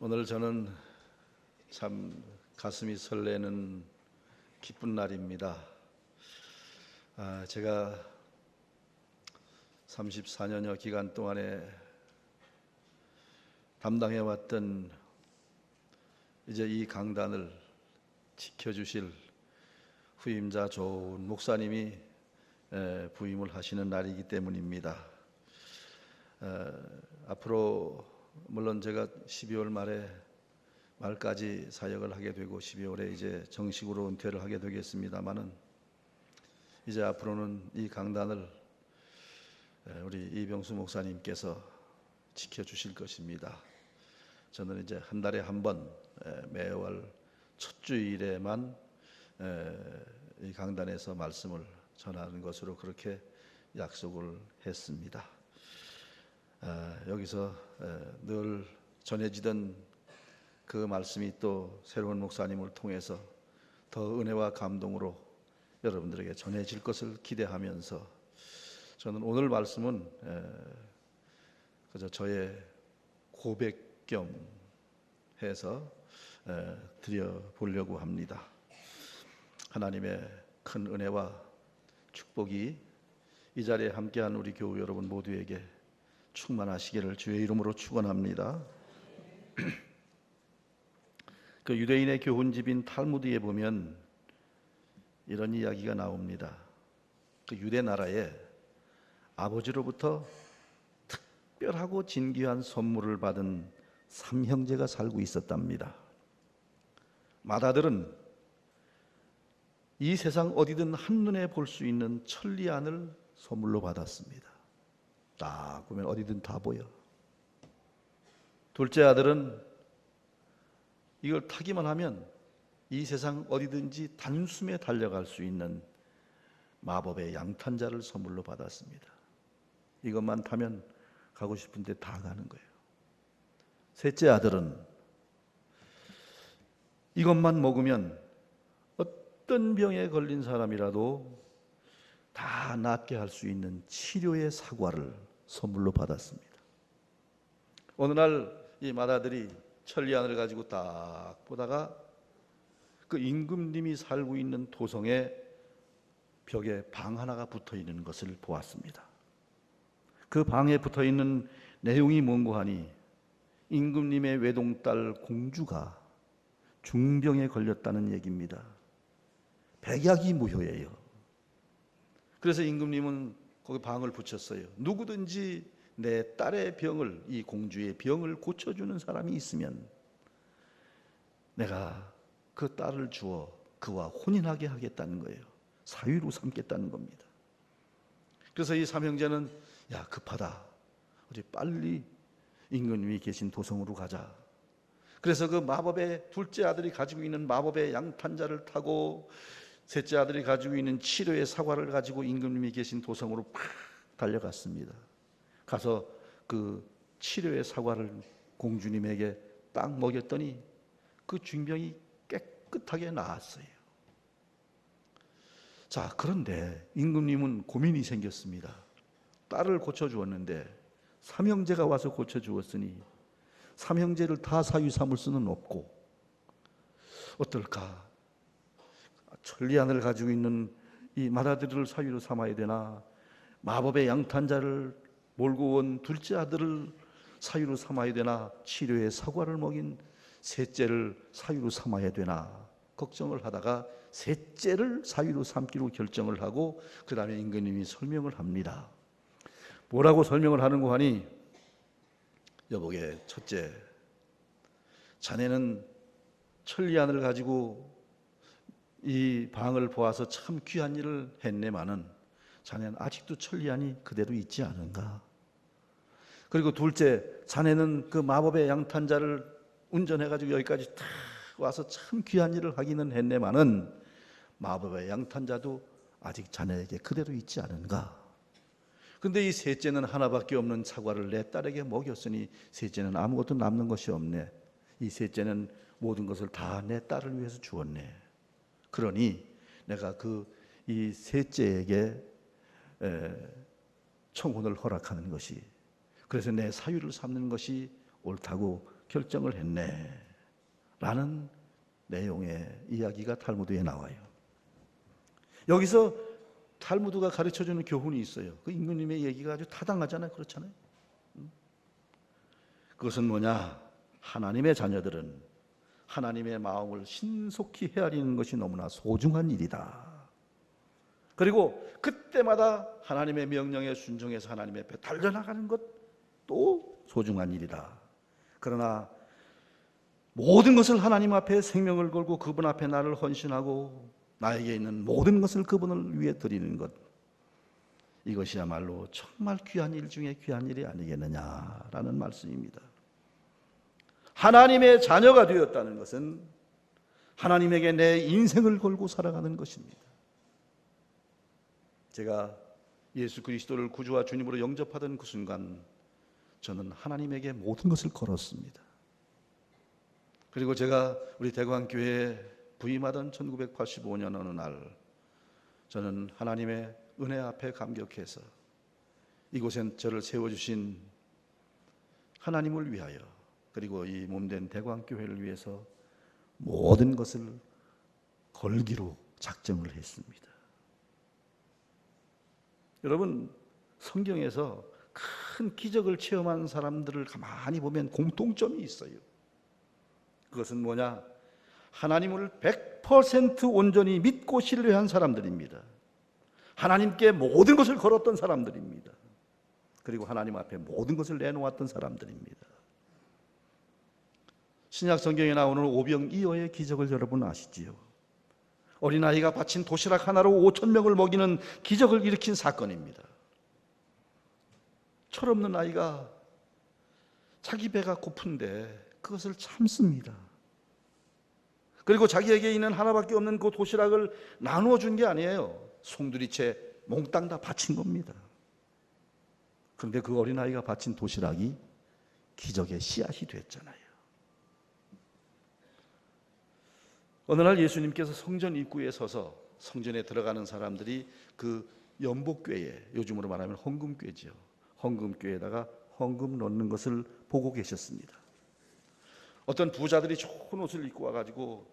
오늘 저는 참 가슴이 설레는 기쁜 날입니다. 제가 34년여 기간 동안에 담당해왔던 이제 이 강단을 지켜주실 후임자 좋은 목사님이 부임을 하시는 날이기 때문입니다. 앞으로 물론 제가 12월 말까지 사역을 하게 되고 12월에 이제 정식으로 은퇴를 하게 되겠습니다만은 이제 앞으로는 이 강단을 우리 이병수 목사님께서 지켜주실 것입니다. 저는 이제 한 달에 한 번 매월 첫 주일에만 이 강단에서 말씀을 전하는 것으로 그렇게 약속을 했습니다. 여기서 늘 전해지던 그 말씀이 또 새로운 목사님을 통해서 더 은혜와 감동으로 여러분들에게 전해질 것을 기대하면서 저는 오늘 말씀은 그저 저의 고백 겸 해서 드려보려고 합니다. 하나님의 큰 은혜와 축복이 이 자리에 함께한 우리 교우 여러분 모두에게 충만하시기를 주의 이름으로 축원합니다. 그 유대인의 교훈집인 탈무드에 보면 이런 이야기가 나옵니다. 그 유대 나라에 아버지로부터 특별하고 진귀한 선물을 받은 삼형제가 살고 있었답니다. 맏아들은 이 세상 어디든 한눈에 볼 수 있는 천리안을 선물로 받았습니다. 딱 보면 어디든 다 보여. 둘째 아들은 이걸 타기만 하면 이 세상 어디든지 단숨에 달려갈 수 있는 마법의 양탄자를 선물로 받았습니다. 이것만 타면 가고 싶은 데 다 가는 거예요. 셋째 아들은 이것만 먹으면 어떤 병에 걸린 사람이라도 다 낫게 할 수 있는 치료의 사과를 선물로 받았습니다. 어느 날 이 맏아들이 천리안을 가지고 딱 보다가 그 임금님이 살고 있는 도성에 벽에 방 하나가 붙어 있는 것을 보았습니다. 그 방에 붙어 있는 내용이 뭔고 하니 임금님의 외동딸 공주가 중병에 걸렸다는 얘기입니다. 백약이 무효예요. 그래서 임금님은 거기 방을 붙였어요. 누구든지 내 딸의 병을, 이 공주의 병을 고쳐주는 사람이 있으면 내가 그 딸을 주어 그와 혼인하게 하겠다는 거예요. 사위로 삼겠다는 겁니다. 그래서 이 삼형제는 야, 급하다. 우리 빨리 임금님이 계신 도성으로 가자. 그래서 그 마법의 둘째 아들이 가지고 있는 마법의 양탄자를 타고 셋째 아들이 가지고 있는 치료의 사과를 가지고 임금님이 계신 도성으로 팍 달려갔습니다. 가서 그 치료의 사과를 공주님에게 딱 먹였더니 그 중병이 깨끗하게 나았어요. 자, 그런데 임금님은 고민이 생겼습니다. 딸을 고쳐주었는데 삼형제가 와서 고쳐주었으니 삼형제를 다 사위 삼을 수는 없고 어떨까? 천리안을 가지고 있는 이 맏아들을 사위로 삼아야 되나? 마법의 양탄자를 몰고 온 둘째 아들을 사위로 삼아야 되나? 치료의 사과를 먹인 셋째를 사위로 삼아야 되나? 걱정을 하다가 셋째를 사위로 삼기로 결정을 하고 그 다음에 임금님이 설명을 합니다. 뭐라고 설명을 하는고 하니 여보게 첫째, 자네는 천리안을 가지고 이 방을 보아서 참 귀한 일을 했네마는 자네는 아직도 천리안이 그대로 있지 않은가? 그리고 둘째, 자네는 그 마법의 양탄자를 운전해가지고 여기까지 탁 와서 참 귀한 일을 하기는 했네마는 마법의 양탄자도 아직 자네에게 그대로 있지 않은가? 근데 이 셋째는 하나밖에 없는 사과를 내 딸에게 먹였으니 셋째는 아무것도 남는 것이 없네. 이 셋째는 모든 것을 다 내 딸을 위해서 주었네. 그러니 내가 이 셋째에게 청혼을 허락하는 것이, 그래서 내 사위를 삼는 것이 옳다고 결정을 했네 라는 내용의 이야기가 탈무드에 나와요. 여기서 탈무드가 가르쳐주는 교훈이 있어요. 그 임금님의 얘기가 아주 타당하잖아요. 그렇잖아요. 그것은 뭐냐? 하나님의 자녀들은 하나님의 마음을 신속히 헤아리는 것이 너무나 소중한 일이다. 그리고 그때마다 하나님의 명령에 순종해서 하나님 앞에 달려나가는 것도 소중한 일이다. 그러나 모든 것을 하나님 앞에 생명을 걸고 그분 앞에 나를 헌신하고 나에게 있는 모든 것을 그분을 위해 드리는 것, 이것이야말로 정말 귀한 일 중에 귀한 일이 아니겠느냐라는 말씀입니다. 하나님의 자녀가 되었다는 것은 하나님에게 내 인생을 걸고 살아가는 것입니다. 제가 예수 그리스도를 구주와 주님으로 영접하던 그 순간 저는 하나님에게 모든 것을 걸었습니다. 그리고 제가 우리 대광교회에 부임하던 1985년 어느 날 저는 하나님의 은혜 앞에 감격해서 이곳에 저를 세워주신 하나님을 위하여 그리고 이 몸된 대광교회를 위해서 모든 것을 걸기로 작정을 했습니다. 여러분, 성경에서 큰 기적을 체험한 사람들을 가만히 보면 공통점이 있어요. 그것은 뭐냐? 하나님을 100% 온전히 믿고 신뢰한 사람들입니다. 하나님께 모든 것을 걸었던 사람들입니다. 그리고 하나님 앞에 모든 것을 내놓았던 사람들입니다. 신약 성경에 나오는 오병이어의 기적을 여러분 아시지요? 어린아이가 바친 도시락 하나로 5,000명을 먹이는 기적을 일으킨 사건입니다. 철없는 아이가 자기 배가 고픈데 그것을 참습니다. 그리고 자기에게 있는 하나밖에 없는 그 도시락을 나누어 준 게 아니에요. 송두리째 몽땅 다 바친 겁니다. 그런데 그 어린아이가 바친 도시락이 기적의 씨앗이 됐잖아요. 어느 날 예수님께서 성전 입구에 서서 성전에 들어가는 사람들이 그 연복궤에, 요즘으로 말하면 헌금궤죠, 헌금궤에다가 헌금 넣는 것을 보고 계셨습니다. 어떤 부자들이 좋은 옷을 입고 와가지고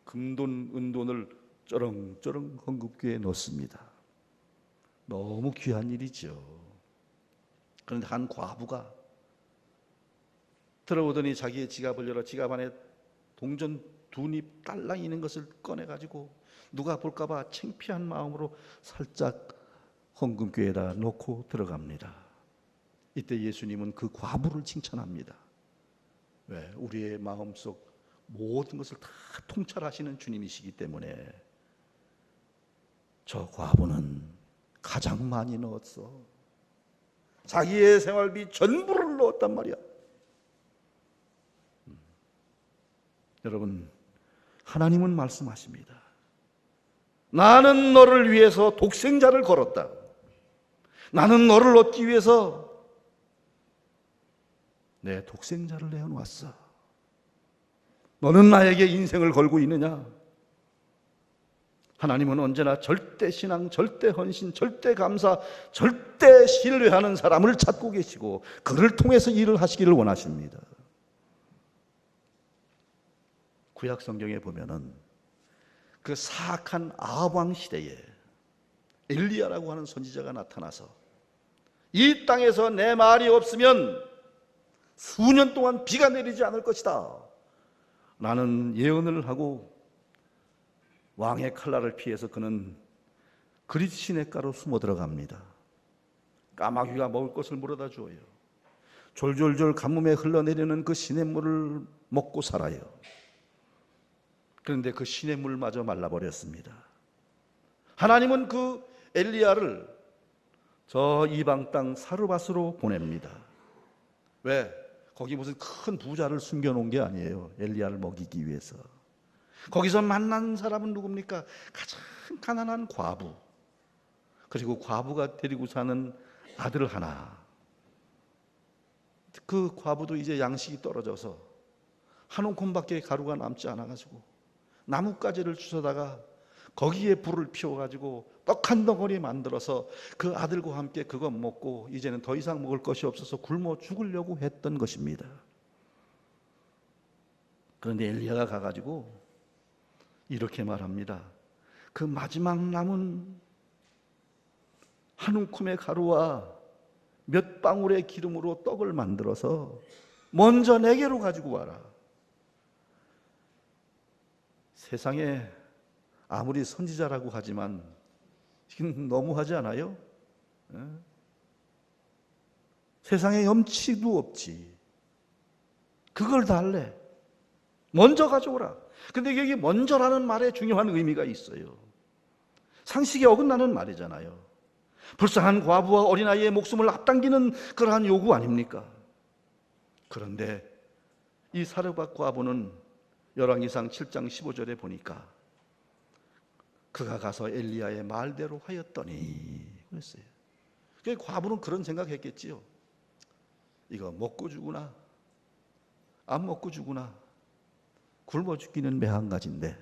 금돈, 은돈을 쩌렁쩌렁 헌금궤에 넣습니다. 너무 귀한 일이죠. 그런데 한 과부가 들어오더니 자기의 지갑을 열어 지갑 안에 동전 2립 딸랑 있는 것을 꺼내가지고 누가 볼까봐 창피한 마음으로 살짝 헌금궤에다 놓고 들어갑니다. 이때 예수님은 그 과부를 칭찬합니다. 왜? 우리의 마음속 모든 것을 다 통찰하시는 주님이시기 때문에 저 과부는 가장 많이 넣었어. 자기의 생활비 전부를 넣었단 말이야. 여러분, 하나님은 말씀하십니다. 나는 너를 위해서 독생자를 걸었다. 나는 너를 얻기 위해서 내 독생자를 내어놓았어. 너는 나에게 인생을 걸고 있느냐? 하나님은 언제나 절대 신앙, 절대 헌신, 절대 감사, 절대 신뢰하는 사람을 찾고 계시고 그를 통해서 일을 하시기를 원하십니다. 구약 성경에 보면은 그 사악한 아합 왕 시대에 엘리야라고 하는 선지자가 나타나서 이 땅에서 내 말이 없으면 수년 동안 비가 내리지 않을 것이다 라는 예언을 하고 왕의 칼날을 피해서 그는 그릿 시냇가로 숨어 들어갑니다. 까마귀가 먹을 것을 물어다 주어요. 졸졸졸 가뭄에 흘러내리는 그 시냇물을 먹고 살아요. 그런데 그 시냇물마저 말라버렸습니다. 하나님은 그 엘리야를 저 이방 땅 사르밧으로 보냅니다. 왜? 거기 무슨 큰 부자를 숨겨놓은 게 아니에요. 엘리야를 먹이기 위해서. 거기서 만난 사람은 누굽니까? 가장 가난한 과부, 그리고 과부가 데리고 사는 아들 하나. 그 과부도 이제 양식이 떨어져서 한 움큼밖에 가루가 남지 않아가지고 나뭇가지를 주워다가 거기에 불을 피워가지고 떡 한 덩어리 만들어서 그 아들과 함께 그거 먹고 이제는 더 이상 먹을 것이 없어서 굶어 죽으려고 했던 것입니다. 그런데 엘리야가 가가지고 이렇게 말합니다. 그 마지막 남은 한 움큼의 가루와 몇 방울의 기름으로 떡을 만들어서 먼저 내게로 가지고 와라. 세상에 아무리 선지자라고 하지만 지금 너무하지 않아요? 세상에 염치도 없지. 그걸 달래. 먼저 가져오라. 근데 여기 먼저라는 말에 중요한 의미가 있어요. 상식에 어긋나는 말이잖아요. 불쌍한 과부와 어린아이의 목숨을 앞당기는 그러한 요구 아닙니까? 그런데 이 사르밧 과부는 열왕기상 7장 15절에 보니까 그가 가서 엘리야의 말대로 하였더니 그랬어요. 그 과부는 그런 생각했겠지요. 이거 먹고 죽으나 안 먹고 죽으나 굶어 죽기는 매한가지인데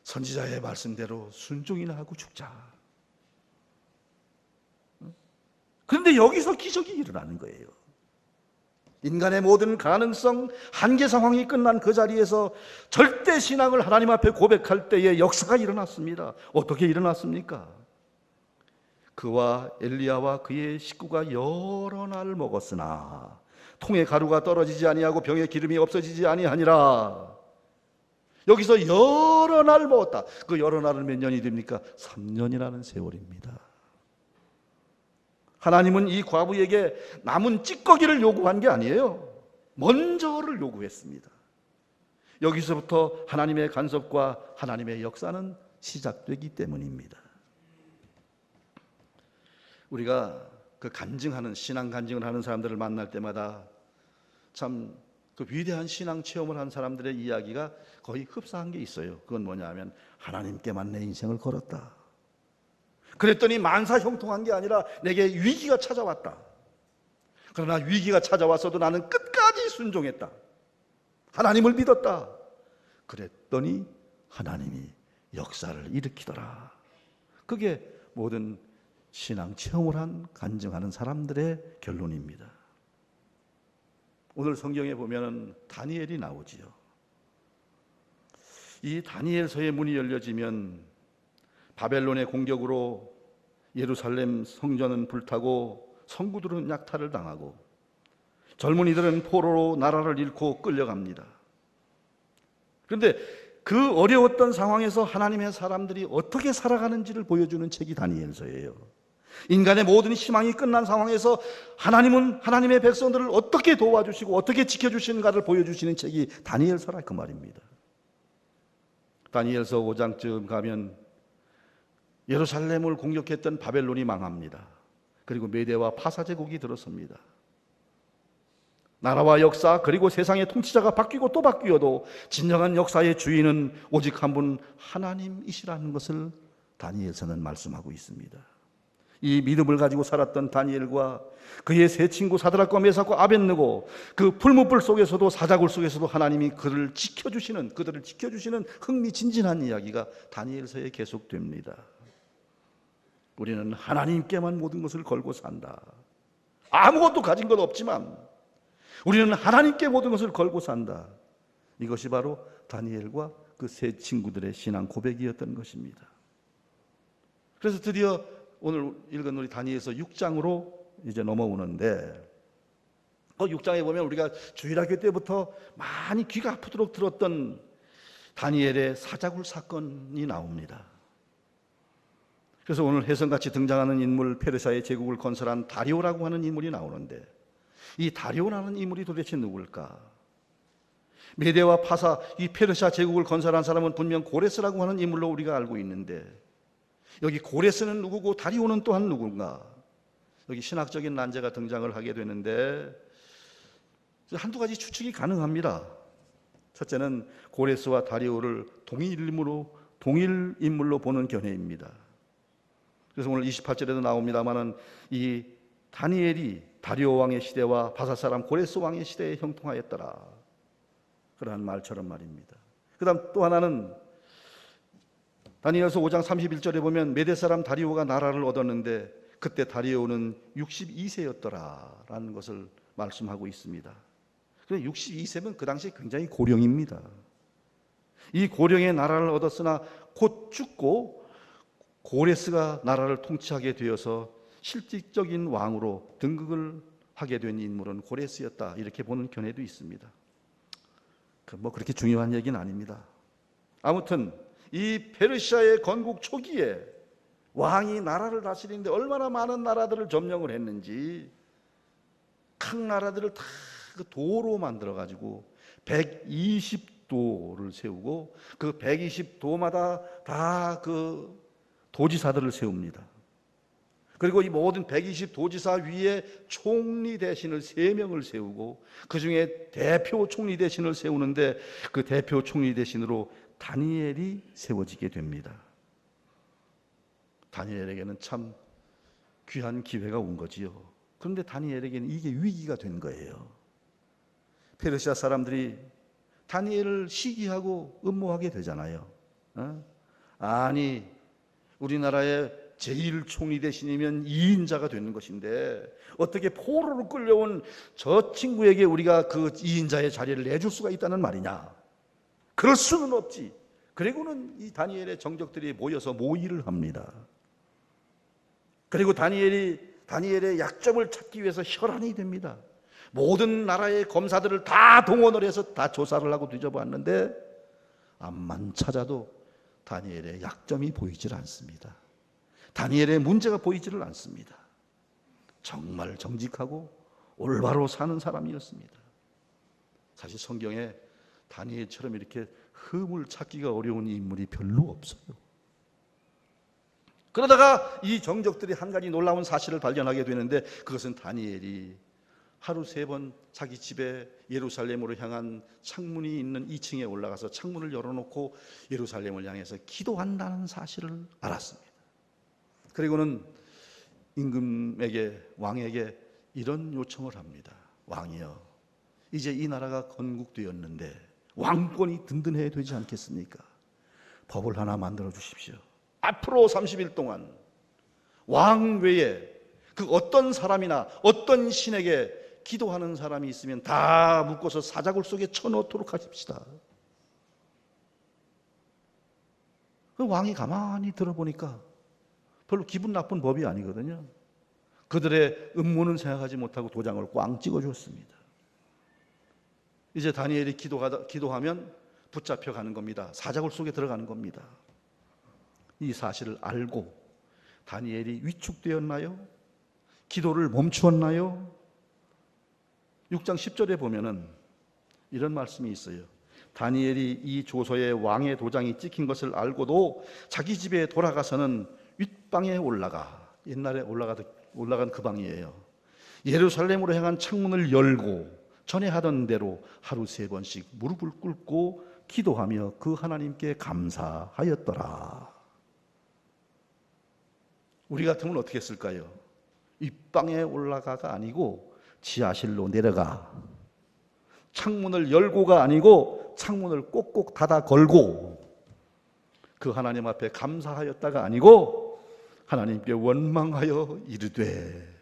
선지자의 말씀대로 순종이나 하고 죽자. 그런데 여기서 기적이 일어나는 거예요. 인간의 모든 가능성, 한계 상황이 끝난 그 자리에서 절대 신앙을 하나님 앞에 고백할 때에 역사가 일어났습니다. 어떻게 일어났습니까? 그와 엘리야와 그의 식구가 여러 날 먹었으나 통에 가루가 떨어지지 아니하고 병에 기름이 없어지지 아니하니라. 여기서 여러 날 먹었다. 그 여러 날은 몇 년이 됩니까? 3년이라는 세월입니다. 하나님은 이 과부에게 남은 찌꺼기를 요구한 게 아니에요. 먼저를 요구했습니다. 여기서부터 하나님의 간섭과 하나님의 역사는 시작되기 때문입니다. 우리가 그 간증하는 신앙 간증을 하는 사람들을 만날 때마다 참 그 위대한 신앙 체험을 한 사람들의 이야기가 거의 흡사한 게 있어요. 그건 뭐냐 하면 하나님께만 내 인생을 걸었다. 그랬더니 만사 형통한 게 아니라 내게 위기가 찾아왔다. 그러나 위기가 찾아왔어도 나는 끝까지 순종했다. 하나님을 믿었다. 그랬더니 하나님이 역사를 일으키더라. 그게 모든 신앙 체험을 한 간증하는 사람들의 결론입니다. 오늘 성경에 보면 다니엘이 나오지요. 이 다니엘서의 문이 열려지면 바벨론의 공격으로 예루살렘 성전은 불타고 성구들은 약탈을 당하고 젊은이들은 포로로 나라를 잃고 끌려갑니다. 그런데 그 어려웠던 상황에서 하나님의 사람들이 어떻게 살아가는지를 보여주는 책이 다니엘서예요. 인간의 모든 희망이 끝난 상황에서 하나님은 하나님의 백성들을 어떻게 도와주시고 어떻게 지켜주시는가를 보여주시는 책이 다니엘서라 그 말입니다. 다니엘서 5장쯤 가면 예루살렘을 공격했던 바벨론이 망합니다. 그리고 메대와 파사 제국이 들어섭니다. 나라와 역사 그리고 세상의 통치자가 바뀌고 또 바뀌어도 진정한 역사의 주인은 오직 한 분 하나님이시라는 것을 다니엘서는 말씀하고 있습니다. 이 믿음을 가지고 살았던 다니엘과 그의 세 친구 사드락과 메삭과 아벳느고 그 풀무불 속에서도 사자굴 속에서도 하나님이 그들을 지켜주시는 흥미진진한 이야기가 다니엘서에 계속됩니다. 우리는 하나님께만 모든 것을 걸고 산다. 아무것도 가진 것 없지만 우리는 하나님께 모든 것을 걸고 산다. 이것이 바로 다니엘과 그 세 친구들의 신앙 고백이었던 것입니다. 그래서 드디어 오늘 읽은 우리 다니엘서 6장으로 이제 넘어오는데 6장에 보면 우리가 주일학교 때부터 많이 귀가 아프도록 들었던 다니엘의 사자굴 사건이 나옵니다. 그래서 오늘 혜성같이 등장하는 인물, 페르시아의 제국을 건설한 다리오라고 하는 인물이 나오는데 이 다리오라는 인물이 도대체 누굴까? 메대와 파사, 이 페르시아 제국을 건설한 사람은 분명 고레스라고 하는 인물로 우리가 알고 있는데 여기 고레스는 누구고 다리오는 또한 누군가? 여기 신학적인 난제가 등장을 하게 되는데 한두 가지 추측이 가능합니다. 첫째는 고레스와 다리오를 동일 인물로 보는 견해입니다. 그래서 오늘 28절에도 나옵니다마는 이 다니엘이 다리오 왕의 시대와 바사 사람 고레스 왕의 시대에 형통하였더라. 그러한 말처럼 말입니다. 그 다음 또 하나는 다니엘서 5장 31절에 보면 메대 사람 다리오가 나라를 얻었는데 그때 다리오는 62세였더라라는 것을 말씀하고 있습니다. 그래 62세면 그 당시에 굉장히 고령입니다. 이 고령의 나라를 얻었으나 곧 죽고 고레스가 나라를 통치하게 되어서 실질적인 왕으로 등극을 하게 된 인물은 고레스였다, 이렇게 보는 견해도 있습니다. 뭐 그렇게 중요한 얘기는 아닙니다. 아무튼 이 페르시아의 건국 초기에 왕이 나라를 다스리는데 얼마나 많은 나라들을 점령을 했는지, 각 나라들을 다 그 도로 만들어 가지고 120도를 세우고 그 120도마다 다 그 도지사들을 세웁니다. 그리고 이 모든 120도지사 위에 총리 대신을 3명을 세우고 그 중에 대표 총리 대신을 세우는데 그 대표 총리 대신으로 다니엘이 세워지게 됩니다. 다니엘에게는 참 귀한 기회가 온 거지요. 그런데 다니엘에게는 이게 위기가 된 거예요. 페르시아 사람들이 다니엘을 시기하고 음모하게 되잖아요. 아니, 우리나라의 제1총리 대신이면 2인자가 되는 것인데 어떻게 포로로 끌려온 저 친구에게 우리가 그 2인자의 자리를 내줄 수가 있다는 말이냐? 그럴 수는 없지. 그리고는 이 다니엘의 정적들이 모여서 모의를 합니다. 그리고 다니엘의 약점을 찾기 위해서 혈안이 됩니다. 모든 나라의 검사들을 다 동원을 해서 다 조사를 하고 뒤져봤는데 암만 찾아도 다니엘의 약점이 보이질 않습니다. 다니엘의 문제가 보이지를 않습니다. 정말 정직하고 올바로 사는 사람이었습니다. 사실 성경에 다니엘처럼 이렇게 흠을 찾기가 어려운 인물이 별로 없어요. 그러다가 이 정적들이 한 가지 놀라운 사실을 발견하게 되는데, 그것은 다니엘이 하루 3번 자기 집에 예루살렘으로 향한 창문이 있는 2층에 올라가서 창문을 열어놓고 예루살렘을 향해서 기도한다는 사실을 알았습니다. 그리고는 임금에게, 왕에게 이런 요청을 합니다. 왕이여, 이제 이 나라가 건국되었는데 왕권이 든든해야 되지 않겠습니까? 법을 하나 만들어 주십시오. 앞으로 30일 동안 왕 외에 그 어떤 사람이나 어떤 신에게 기도하는 사람이 있으면 다 묶어서 사자굴 속에 쳐넣도록 하십시다. 그 왕이 가만히 들어보니까 별로 기분 나쁜 법이 아니거든요. 그들의 음모는 생각하지 못하고 도장을 꽝 찍어줬습니다. 이제 다니엘이 기도하면 붙잡혀 가는 겁니다. 사자굴 속에 들어가는 겁니다. 이 사실을 알고 다니엘이 위축되었나요? 기도를 멈추었나요? 6장 10절에 보면은 이런 말씀이 있어요. 다니엘이 이 조서에 왕의 도장이 찍힌 것을 알고도 자기 집에 돌아가서는 윗방에 올라가, 옛날에 올라간 그 방이에요. 예루살렘으로 향한 창문을 열고 전에 하던 대로 하루 3번씩 무릎을 꿇고 기도하며 그 하나님께 감사하였더라. 우리 같으면 어떻게 했을까요? 윗방에 올라가가 아니고 지하실로 내려가, 창문을 열고가 아니고 창문을 꼭꼭 닫아 걸고 그 하나님 앞에 감사하였다가 아니고 하나님께 원망하여 이르되,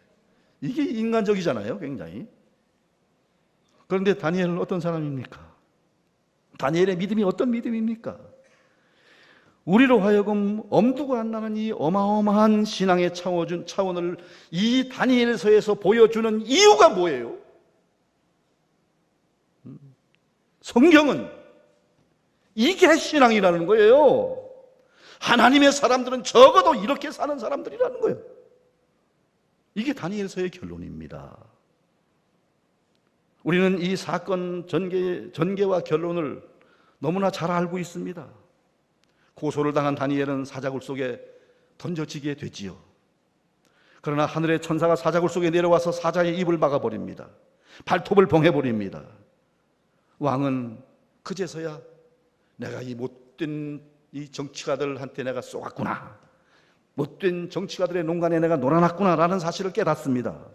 이게 인간적이잖아요, 굉장히. 그런데 다니엘은 어떤 사람입니까? 다니엘의 믿음이 어떤 믿음입니까? 우리로 하여금 엄두가 안 나는 이 어마어마한 신앙의 차원을 이 다니엘서에서 보여주는 이유가 뭐예요? 성경은 이게 신앙이라는 거예요. 하나님의 사람들은 적어도 이렇게 사는 사람들이라는 거예요. 이게 다니엘서의 결론입니다. 우리는 이 사건 전개와 결론을 너무나 잘 알고 있습니다. 고소를 당한 다니엘은 사자굴 속에 던져지게 되지요. 그러나 하늘의 천사가 사자굴 속에 내려와서 사자의 입을 막아버립니다. 발톱을 봉해버립니다. 왕은 그제서야 내가 이 못된 이 정치가들한테 내가 쏘았구나, 못된 정치가들의 농간에 내가 놀아났구나 라는 사실을 깨닫습니다.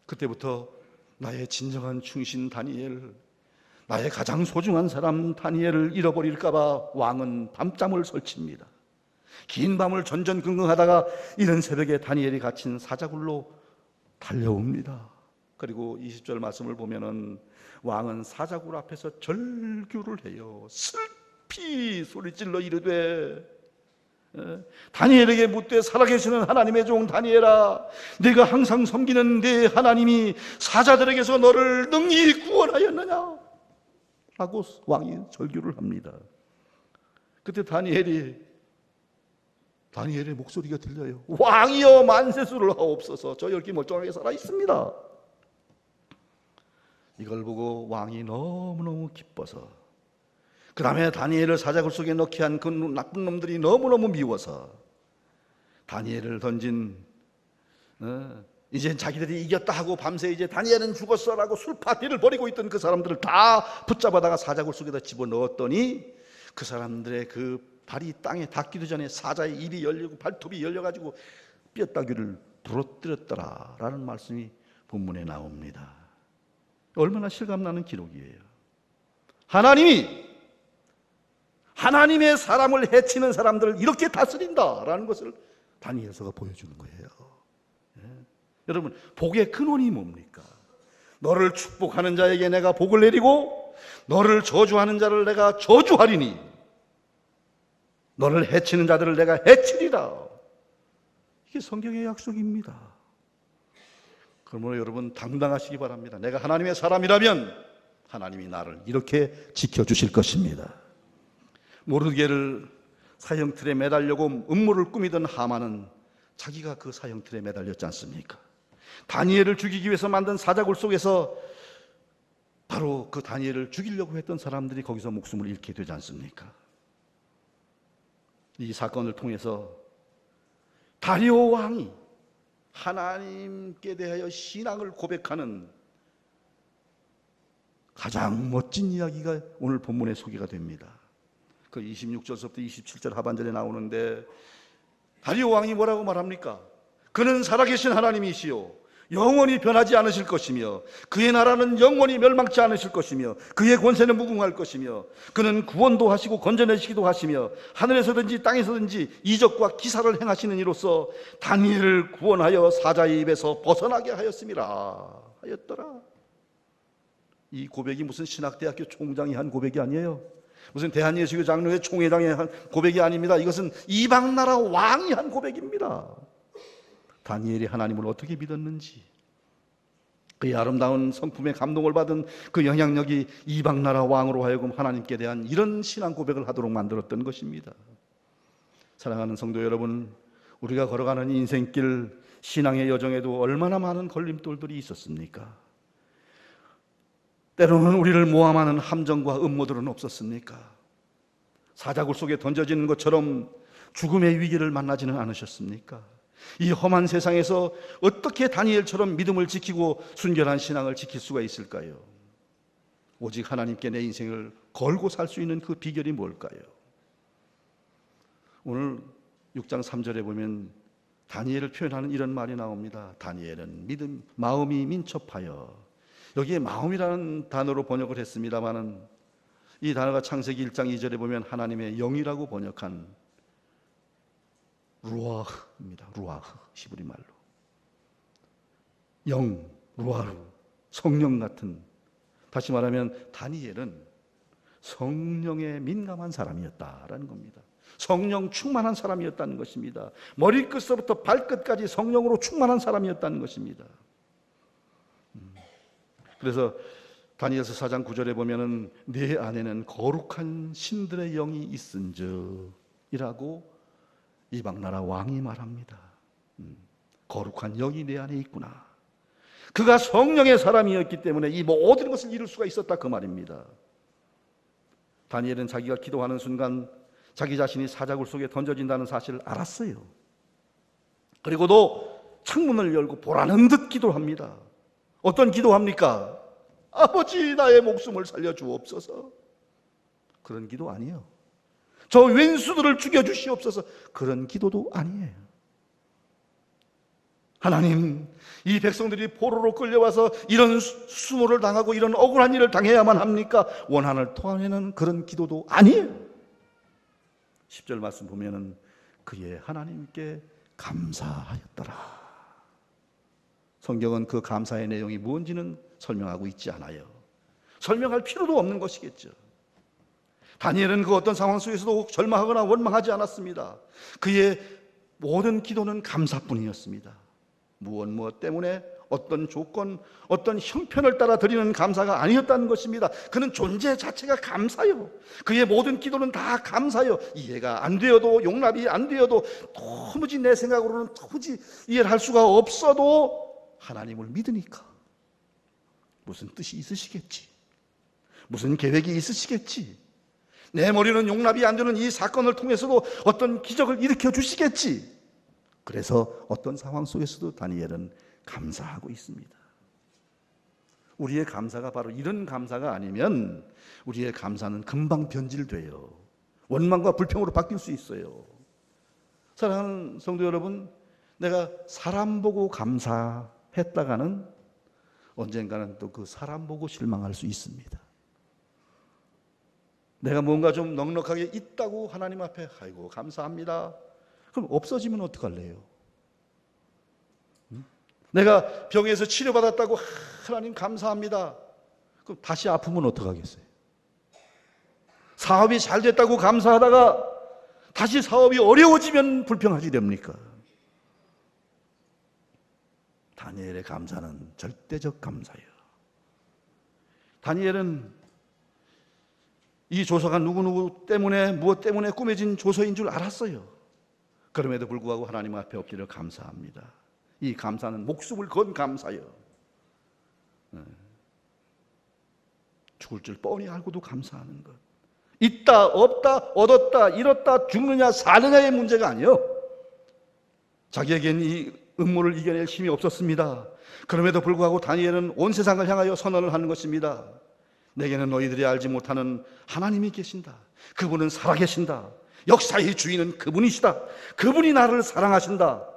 그때부터 나의 진정한 충신 다니엘, 나의 가장 소중한 사람 다니엘을 잃어버릴까 봐 왕은 밤잠을 설칩니다. 긴 밤을 전전긍긍하다가 이른 새벽에 다니엘이 갇힌 사자굴로 달려옵니다. 그리고 20절 말씀을 보면은 왕은 사자굴 앞에서 절규를 해요. 슬피 소리질러 이르되 다니엘에게 묻되 살아계시는 하나님의 종 다니엘아, 네가 항상 섬기는 네 하나님이 사자들에게서 너를 능히 구원하였느냐? 라고 왕이 절규를 합니다. 그때 다니엘의 목소리가 들려요. 왕이여 만세수를 하옵소서. 저 여기 멀쩡하게 살아 있습니다. 이걸 보고 왕이 너무너무 기뻐서, 그 다음에 다니엘을 사자굴 속에 넣게 한 그 나쁜 놈들이 너무너무 미워서 다니엘을 던진, 이제 자기들이 이겼다 하고 밤새 이제 다니엘은 죽었어라고 술 파티를 벌이고 있던 그 사람들을 다 붙잡아다가 사자굴 속에다 집어넣었더니 그 사람들의 그 발이 땅에 닿기도 전에 사자의 입이 열리고 발톱이 열려가지고 뼈다귀를 부러뜨렸더라라는 말씀이 본문에 나옵니다. 얼마나 실감나는 기록이에요. 하나님의 사람을 해치는 사람들을 이렇게 다스린다라는 것을 다니엘서가 보여주는 거예요. 여러분, 복의 근원이 뭡니까? 너를 축복하는 자에게 내가 복을 내리고 너를 저주하는 자를 내가 저주하리니 너를 해치는 자들을 내가 해치리라. 이게 성경의 약속입니다. 그러므로 여러분 당당하시기 바랍니다. 내가 하나님의 사람이라면 하나님이 나를 이렇게 지켜주실 것입니다. 모르게를 사형틀에 매달려고 음모를 꾸미던 하만은 자기가 그 사형틀에 매달렸지 않습니까? 다니엘을 죽이기 위해서 만든 사자굴 속에서 바로 그 다니엘을 죽이려고 했던 사람들이 거기서 목숨을 잃게 되지 않습니까? 이 사건을 통해서 다리오 왕이 하나님께 대하여 신앙을 고백하는 가장 멋진 이야기가 오늘 본문에 소개가 됩니다. 그 26절부터 27절 하반절에 나오는데 다리오 왕이 뭐라고 말합니까? 그는 살아계신 하나님이시요 영원히 변하지 않으실 것이며 그의 나라는 영원히 멸망치 않으실 것이며 그의 권세는 무궁할 것이며 그는 구원도 하시고 건져내시기도 하시며 하늘에서든지 땅에서든지 이적과 기사를 행하시는 이로써 다니엘을 구원하여 사자의 입에서 벗어나게 하였더라. 이 고백이 무슨 신학대학교 총장이 한 고백이 아니에요. 무슨 대한예수교 장로회 총회장이 한 고백이 아닙니다. 이것은 이방나라 왕이 한 고백입니다. 다니엘이 하나님을 어떻게 믿었는지, 그의 아름다운 성품에 감동을 받은 그 영향력이 이방나라 왕으로 하여금 하나님께 대한 이런 신앙 고백을 하도록 만들었던 것입니다. 사랑하는 성도 여러분, 우리가 걸어가는 인생길 신앙의 여정에도 얼마나 많은 걸림돌들이 있었습니까? 때로는 우리를 모함하는 함정과 음모들은 없었습니까? 사자굴 속에 던져지는 것처럼 죽음의 위기를 만나지는 않으셨습니까? 이 험한 세상에서 어떻게 다니엘처럼 믿음을 지키고 순결한 신앙을 지킬 수가 있을까요? 오직 하나님께 내 인생을 걸고 살 수 있는 그 비결이 뭘까요? 오늘 6장 3절에 보면 다니엘을 표현하는 이런 말이 나옵니다. 다니엘은 마음이 민첩하여, 여기에 마음이라는 단어로 번역을 했습니다마는 이 단어가 창세기 1장 2절에 보면 하나님의 영이라고 번역한 루아흐입니다. 루아흐, 히브리 말로 영, 루아흐, 성령 같은, 다시 말하면 다니엘은 성령에 민감한 사람이었다라는 겁니다. 성령 충만한 사람이었다는 것입니다. 머리끝서부터 발끝까지 성령으로 충만한 사람이었다는 것입니다. 그래서 다니엘서 4장 9절에 보면은 내 안에는 거룩한 신들의 영이 있은즉 이라고 이방나라 왕이 말합니다. 거룩한 영이 내 안에 있구나. 그가 성령의 사람이었기 때문에 이 모든 것을 이룰 수가 있었다, 그 말입니다. 다니엘은 자기가 기도하는 순간 자기 자신이 사자굴 속에 던져진다는 사실을 알았어요. 그리고도 창문을 열고 보라는 듯 기도합니다. 어떤 기도합니까? 아버지, 나의 목숨을 살려주옵소서. 그런 기도 아니에요. 저 왼수들을 죽여주시옵소서. 그런 기도도 아니에요. 하나님, 이 백성들이 포로로 끌려와서 이런 수모를 당하고 이런 억울한 일을 당해야만 합니까? 원한을 토하는 그런 기도도 아니에요. 10절 말씀 보면은 그의 하나님께 감사하였더라. 성경은 그 감사의 내용이 무엇인지는 설명하고 있지 않아요. 설명할 필요도 없는 것이겠죠. 다니엘은 그 어떤 상황 속에서도 절망하거나 원망하지 않았습니다. 그의 모든 기도는 감사뿐이었습니다. 무엇 때문에 어떤 조건, 어떤 형편을 따라 드리는 감사가 아니었다는 것입니다. 그는 존재 자체가 감사요. 그의 모든 기도는 다 감사요. 이해가 안 되어도, 용납이 안 되어도, 도무지 내 생각으로는 도무지 이해를 할 수가 없어도 하나님을 믿으니까 무슨 뜻이 있으시겠지, 무슨 계획이 있으시겠지, 내 머리는 용납이 안 되는 이 사건을 통해서도 어떤 기적을 일으켜 주시겠지. 그래서 어떤 상황 속에서도 다니엘은 감사하고 있습니다. 우리의 감사가 바로 이런 감사가 아니면 우리의 감사는 금방 변질돼요. 원망과 불평으로 바뀔 수 있어요. 사랑하는 성도 여러분, 내가 사람 보고 감사했다가는 언젠가는 또 그 사람 보고 실망할 수 있습니다. 내가 뭔가 좀 넉넉하게 있다고 하나님 앞에 아이고 감사합니다. 그럼 없어지면 어떡할래요? 내가 병에서 치료받았다고 하나님 감사합니다. 그럼 다시 아프면 어떡하겠어요? 사업이 잘 됐다고 감사하다가 다시 사업이 어려워지면 불평하지 됩니까? 다니엘의 감사는 절대적 감사예요. 다니엘은 이 조서가 누구누구 때문에 무엇 때문에 꾸며진 조서인 줄 알았어요. 그럼에도 불구하고 하나님 앞에 엎드려 감사합니다. 이 감사는 목숨을 건 감사예요. 죽을 줄 뻔히 알고도 감사하는 것. 있다, 없다, 얻었다, 잃었다, 죽느냐, 사느냐의 문제가 아니요. 자기에겐 이 음모를 이겨낼 힘이 없었습니다. 그럼에도 불구하고 다니엘은 온 세상을 향하여 선언을 하는 것입니다. 내게는 너희들이 알지 못하는 하나님이 계신다. 그분은 살아계신다. 역사의 주인은 그분이시다. 그분이 나를 사랑하신다.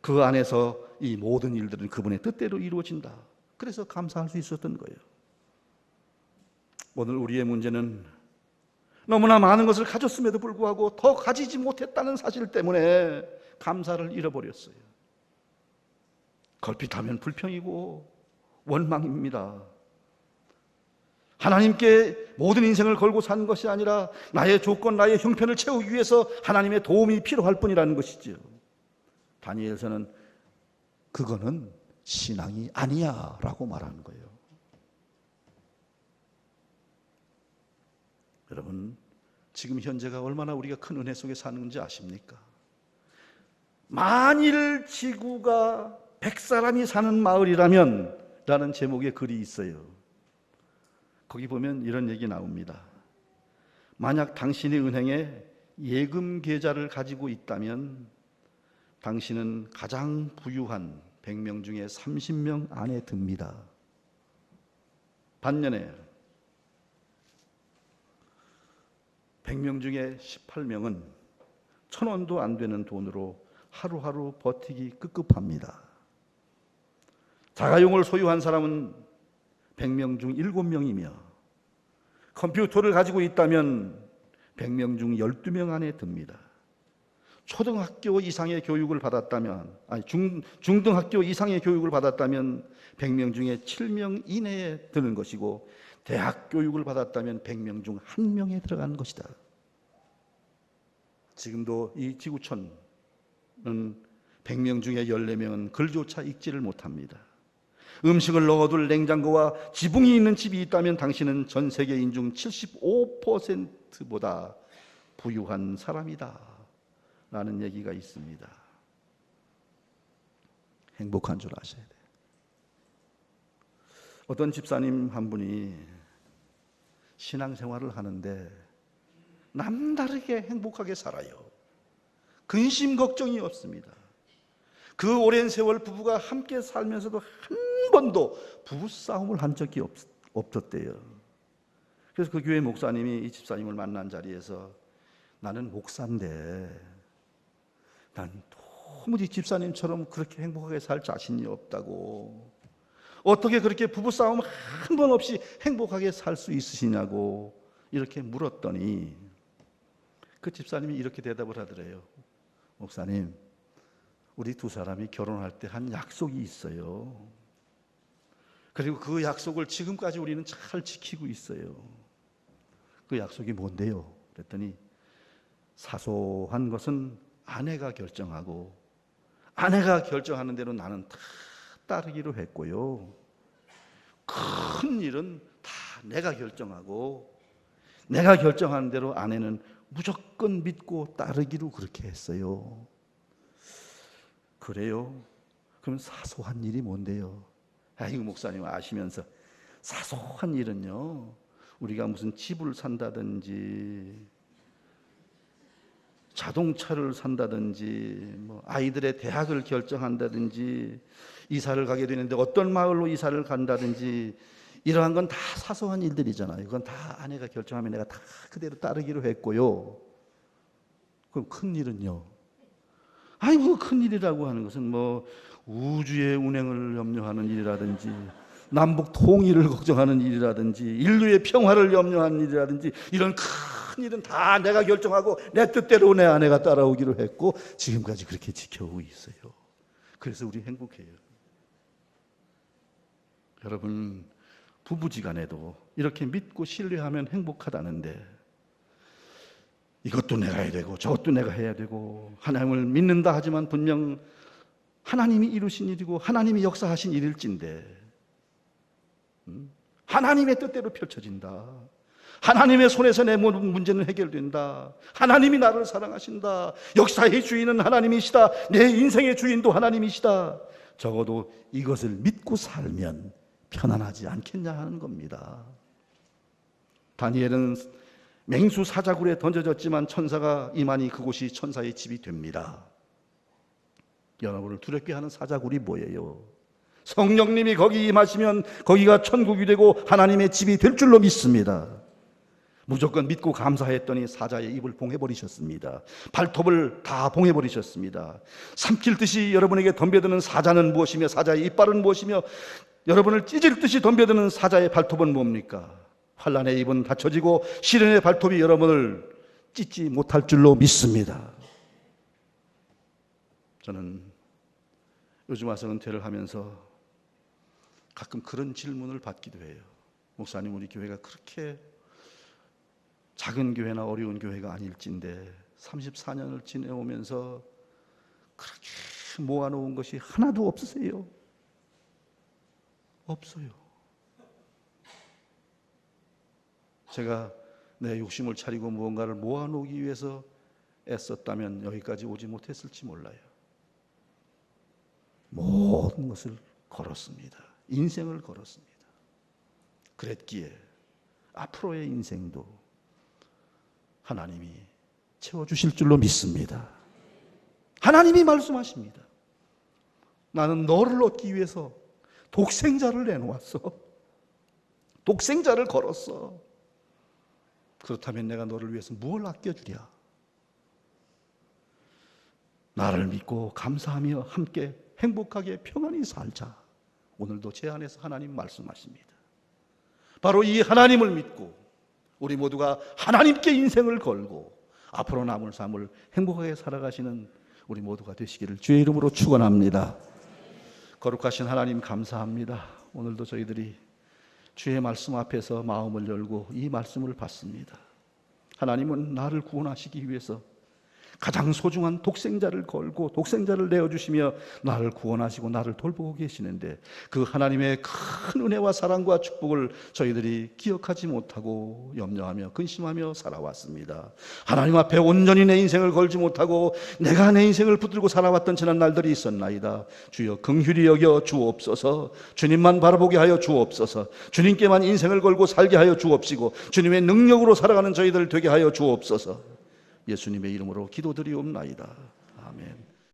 그 안에서 이 모든 일들은 그분의 뜻대로 이루어진다. 그래서 감사할 수 있었던 거예요. 오늘 우리의 문제는 너무나 많은 것을 가졌음에도 불구하고 더 가지지 못했다는 사실 때문에 감사를 잃어버렸어요. 걸핏하면 불평이고 원망입니다. 하나님께 모든 인생을 걸고 사는 것이 아니라 나의 조건, 나의 형편을 채우기 위해서 하나님의 도움이 필요할 뿐이라는 것이지요. 다니엘서는 그거는 신앙이 아니야 라고 말하는 거예요. 여러분, 지금 현재가 얼마나 우리가 큰 은혜 속에 사는지 아십니까? 만일 지구가 100사람이 사는 마을이라면 라는 제목의 글이 있어요. 거기 보면 이런 얘기 나옵니다. 만약 당신이 은행에 예금 계좌를 가지고 있다면 당신은 가장 부유한 100명 중에 30명 안에 듭니다. 반면에 100명 중에 18명은 1,000원도 안 되는 돈으로 하루하루 버티기 급급합니다. 자가용을 소유한 사람은 100명 중 7명이며 컴퓨터를 가지고 있다면 100명 중 12명 안에 듭니다. 초등학교 이상의 교육을 받았다면, 중등학교 이상의 교육을 받았다면 100명 중에 7명 이내에 드는 것이고, 대학 교육을 받았다면 100명 중 1명에 들어가는 것이다. 지금도 이 지구촌은 100명 중에 14명은 글조차 읽지를 못합니다. 음식을 넣어둘 냉장고와 지붕이 있는 집이 있다면 당신은 전 세계인 중 75%보다 부유한 사람이다 라는 얘기가 있습니다. 행복한 줄 아셔야 돼요. 어떤 집사님 한 분이 신앙생활을 하는데 남다르게 행복하게 살아요. 근심 걱정이 없습니다. 그 오랜 세월 부부가 함께 살면서도 한 번도 부부싸움을 한 적이 없었대요. 그래서 그 교회 목사님이 이 집사님을 만난 자리에서 나는 목사인데 난 도무지 집사님처럼 그렇게 행복하게 살 자신이 없다고, 어떻게 그렇게 부부싸움 한 번 없이 행복하게 살 수 있으시냐고 이렇게 물었더니 그 집사님이 이렇게 대답을 하더래요. 목사님, 우리 두 사람이 결혼할 때 한 약속이 있어요. 그리고 그 약속을 지금까지 우리는 잘 지키고 있어요. 그 약속이 뭔데요? 그랬더니 사소한 것은 아내가 결정하고 아내가 결정하는 대로 나는 다 따르기로 했고요. 큰 일은 다 내가 결정하고 내가 결정하는 대로 아내는 무조건 믿고 따르기로 그렇게 했어요. 그래요? 그럼 사소한 일이 뭔데요? 아이고 목사님 아시면서 사소한 일은요, 우리가 무슨 집을 산다든지 자동차를 산다든지 뭐 아이들의 대학을 결정한다든지 이사를 가게 되는데 어떤 마을로 이사를 간다든지 이러한 건 다 사소한 일들이잖아요. 그건 다 아내가 결정하면 내가 다 그대로 따르기로 했고요. 그럼 큰 일은요? 아이고 큰 일이라고 하는 것은 뭐 우주의 운행을 염려하는 일이라든지 남북 통일을 걱정하는 일이라든지 인류의 평화를 염려하는 일이라든지 이런 큰 일은 다 내가 결정하고 내 뜻대로 내 아내가 따라오기로 했고 지금까지 그렇게 지켜오고 있어요. 그래서 우리 행복해요. 여러분 부부지간에도 이렇게 믿고 신뢰하면 행복하다는데 이것도 내가 해야 되고 저것도 내가 해야 되고 하나님을 믿는다 하지만 분명 하나님이 이루신 일이고 하나님이 역사하신 일일진데 하나님의 뜻대로 펼쳐진다. 하나님의 손에서 내 모든 문제는 해결된다. 하나님이 나를 사랑하신다. 역사의 주인은 하나님이시다. 내 인생의 주인도 하나님이시다. 적어도 이것을 믿고 살면 편안하지 않겠냐 하는 겁니다. 다니엘은 맹수 사자굴에 던져졌지만 천사가 임하니 그곳이 천사의 집이 됩니다. 여러분을 두렵게 하는 사자굴이 뭐예요? 성령님이 거기 임하시면 거기가 천국이 되고 하나님의 집이 될 줄로 믿습니다. 무조건 믿고 감사했더니 사자의 입을 봉해버리셨습니다. 발톱을 다 봉해버리셨습니다. 삼킬 듯이 여러분에게 덤벼드는 사자는 무엇이며 사자의 이빨은 무엇이며 여러분을 찢을 듯이 덤벼드는 사자의 발톱은 뭡니까? 환난의 입은 닫혀지고 시련의 발톱이 여러분을 찢지 못할 줄로 믿습니다. 저는 요즘 와서 은퇴를 하면서 가끔 그런 질문을 받기도 해요. 목사님, 우리 교회가 그렇게 작은 교회나 어려운 교회가 아닐진데 34년을 지내오면서 그렇게 모아놓은 것이 하나도 없으세요? 없어요. 제가 내 욕심을 차리고 무언가를 모아놓기 위해서 애썼다면 여기까지 오지 못했을지 몰라요. 모든 것을 걸었습니다. 인생을 걸었습니다. 그랬기에 앞으로의 인생도 하나님이 채워주실 줄로 믿습니다. 하나님이 말씀하십니다. 나는 너를 얻기 위해서 독생자를 내놓았어. 독생자를 걸었어. 그렇다면 내가 너를 위해서 무엇을 아껴주랴? 나를 믿고 감사하며 함께 행복하게 평안히 살자. 오늘도 제 안에서 하나님 말씀하십니다. 바로 이 하나님을 믿고 우리 모두가 하나님께 인생을 걸고 앞으로 남을 삶을 행복하게 살아가시는 우리 모두가 되시기를 주의 이름으로 축원합니다. 거룩하신 하나님 감사합니다. 오늘도 저희들이 주의 말씀 앞에서 마음을 열고 이 말씀을 받습니다. 하나님은 나를 구원하시기 위해서 가장 소중한 독생자를 걸고 독생자를 내어주시며 나를 구원하시고 나를 돌보고 계시는데 그 하나님의 큰 은혜와 사랑과 축복을 저희들이 기억하지 못하고 염려하며 근심하며 살아왔습니다. 하나님 앞에 온전히 내 인생을 걸지 못하고 내가 내 인생을 붙들고 살아왔던 지난 날들이 있었나이다. 주여 긍휼히 여겨 주옵소서. 주님만 바라보게 하여 주옵소서. 주님께만 인생을 걸고 살게 하여 주옵시고 주님의 능력으로 살아가는 저희들 되게 하여 주옵소서. 예수님의 이름으로 기도드리옵나이다. 아멘.